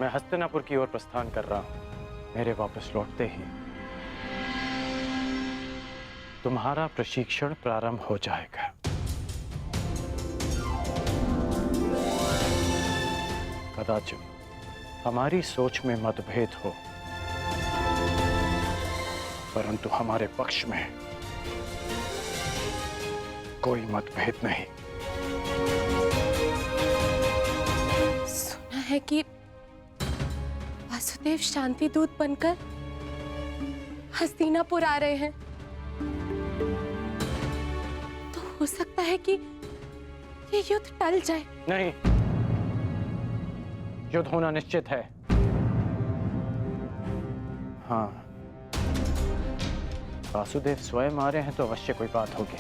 मैं हस्तिनापुर की ओर प्रस्थान कर रहा हूं। मेरे वापस लौटते ही तुम्हारा प्रशिक्षण प्रारंभ हो जाएगा। कदाचित हमारी सोच में मतभेद हो, परंतु हमारे पक्ष में कोई मतभेद नहीं। सुना है कि वासुदेव शांति दूत बनकर हस्तिनापुर आ रहे हैं, तो हो सकता है कि ये युद्ध टल जाए। नहीं, युद्ध होना निश्चित है। हाँ, वासुदेव स्वयं आ रहे हैं तो अवश्य कोई बात होगी।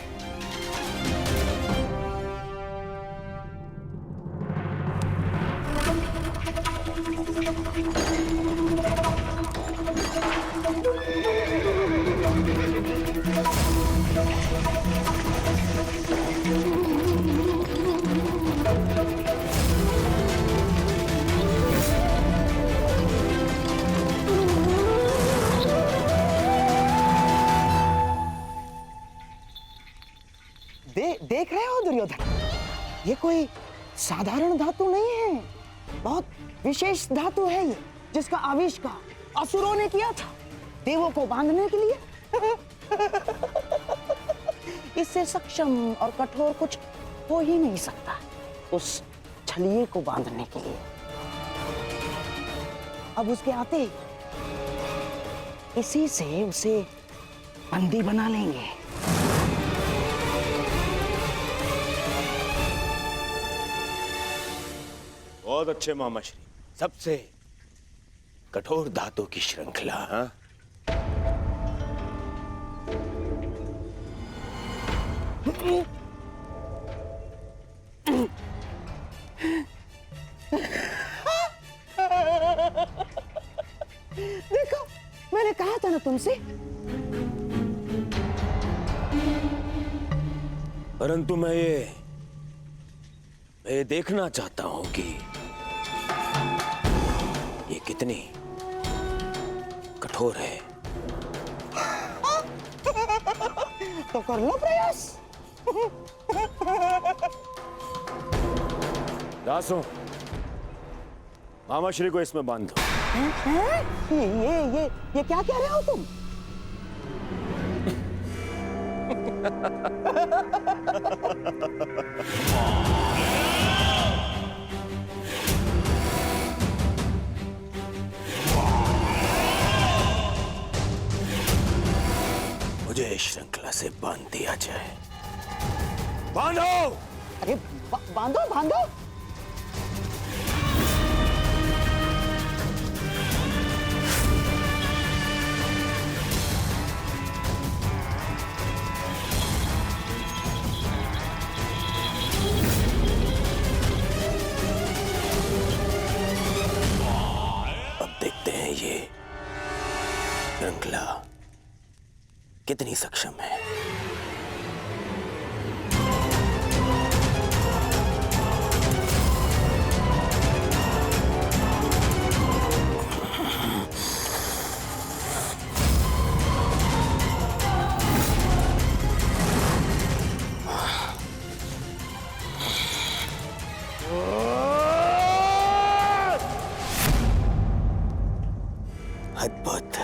देख रहे हो दुर्योधन, ये कोई साधारण धातु नहीं है, बहुत विशेष धातु है ये, जिसका आविष्कार असुरों ने किया था देवों को बांधने के लिए। इससे सक्षम और कठोर कुछ हो ही नहीं सकता उस छलिए को बांधने के लिए। अब उसके आते इसी से उसे बंदी बना लेंगे। बहुत अच्छे मामाश्री, सबसे कठोर धातु की श्रृंखला। हाँ? देखो, मैंने कहा था ना तुमसे। परंतु मैं ये देखना चाहता हूं कि ये कितनी कठोर है। तो कर लो प्रयास। दासों, मामाश्री को इसमें बांध दो। ये क्या कह रहे हो तुम? मुझे श्रृंखला से बांध दिया जाए। बांधो! अरे बांधो बांधो। अब देखते हैं ये श्रृंखला कितनी सक्षम है। अद्भुत,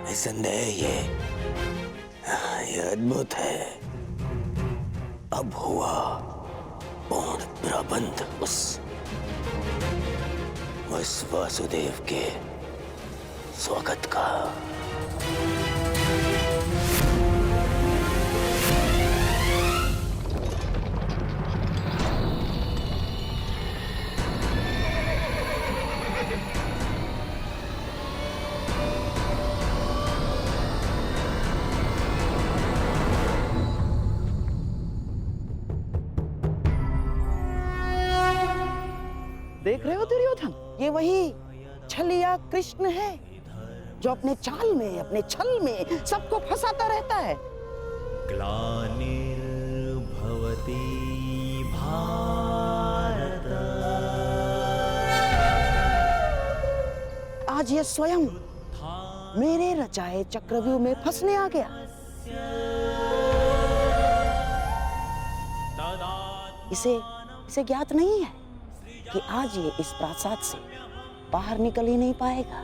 निसंदेह ये अद्भुत है। अब हुआ पूर्ण प्रबंध उस वासुदेव के स्वागत का। देख रहे हो दुर्योधन, ये वही छलिया कृष्ण है जो अपने चाल में, अपने छल में सबको फंसाता रहता है। ग्लानिर्भवति भारत आज ये स्वयं मेरे रचाए चक्रव्यूह में फंसने आ गया। इसे ज्ञात नहीं है कि आज ये इस प्रासाद से बाहर निकल ही नहीं पाएगा।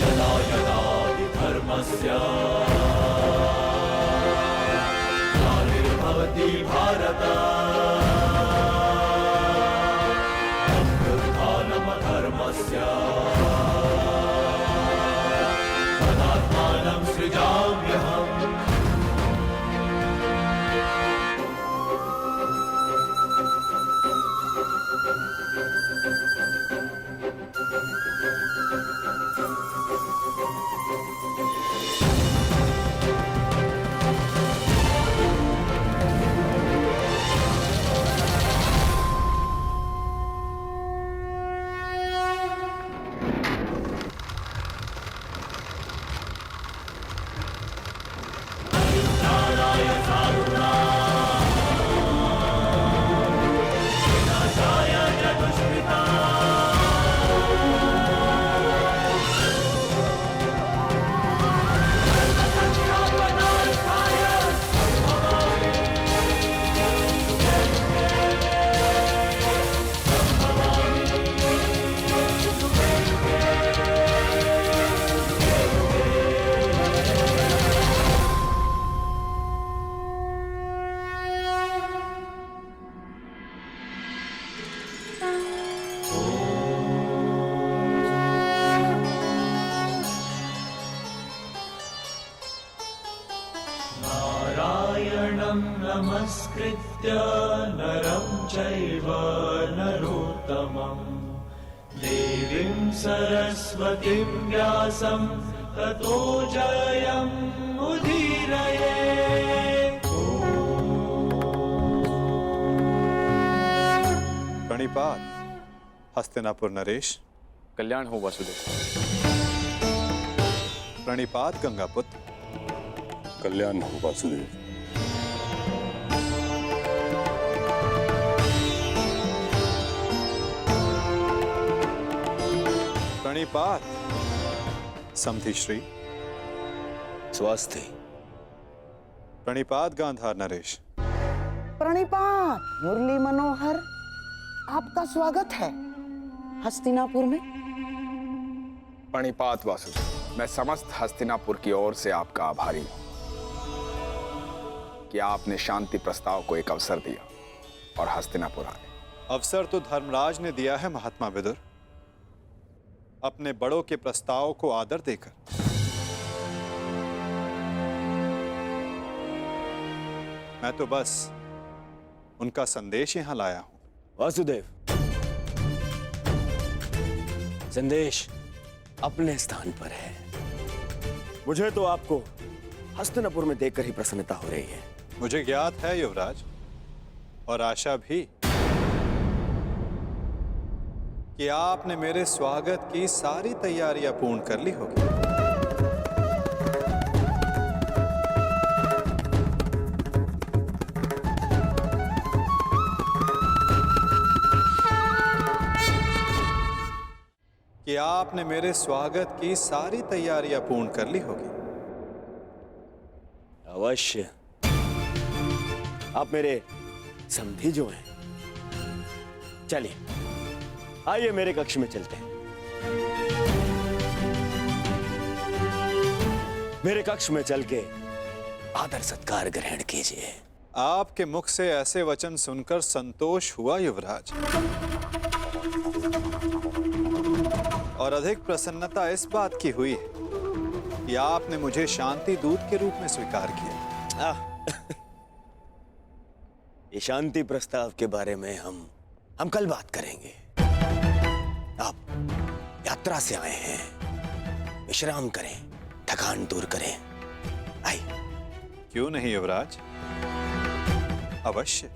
यदा यदा हि धर्मस्य ग्लानिर्भवति भारत अभ्युत्थानमधर्मस्य तदात्मानं सृजाम्यहम्। नारायणं नमस्कृत्य नरं चैव नरोत्तमं देवीं सरस्वतीं व्यासं ततो जयमुदीरये। प्रणिपात हस्तिनापुर नरेश। कल्याण हो वासुदेव। प्रणिपात गंगापुत्र। कल्याण हो वासुदेव। प्रणिपात समधि श्री। स्वास्थ्य। प्रणिपात गांधार नरेश। प्रणिपात मुरली मनोहर, आपका स्वागत है हस्तिनापुर में। प्रणिपात वासुदेव, मैं समस्त हस्तिनापुर की ओर से आपका आभारी हूं कि आपने शांति प्रस्ताव को एक अवसर दिया और हस्तिनापुर आए। अवसर तो धर्मराज ने दिया है महात्मा विदुर, अपने बड़ों के प्रस्ताव को आदर देकर। मैं तो बस उनका संदेश यहां लाया हूं। वासुदेव, संदेश अपने स्थान पर है। मुझे तो आपको हस्तिनापुर में देखकर ही प्रसन्नता हो रही है। मुझे ज्ञात है युवराज, और आशा भी कि आपने मेरे स्वागत की सारी तैयारियां पूर्ण कर ली होगी। कि आपने मेरे स्वागत की सारी तैयारियां पूर्ण कर ली होगी। अवश्य। आप मेरे समधी जो हैं। चलिए, आइए मेरे कक्ष में चलते हैं। मेरे कक्ष में चल के आदर सत्कार ग्रहण कीजिए। आपके मुख से ऐसे वचन सुनकर संतोष हुआ युवराज, और अधिक प्रसन्नता इस बात की हुई है कि आपने मुझे शांति दूत के रूप में स्वीकार किया। ये शांति प्रस्ताव के बारे में हम कल बात करेंगे। आप यात्रा से आए हैं, विश्राम करें, थकान दूर करें। आइए। क्यों नहीं युवराज, अवश्य।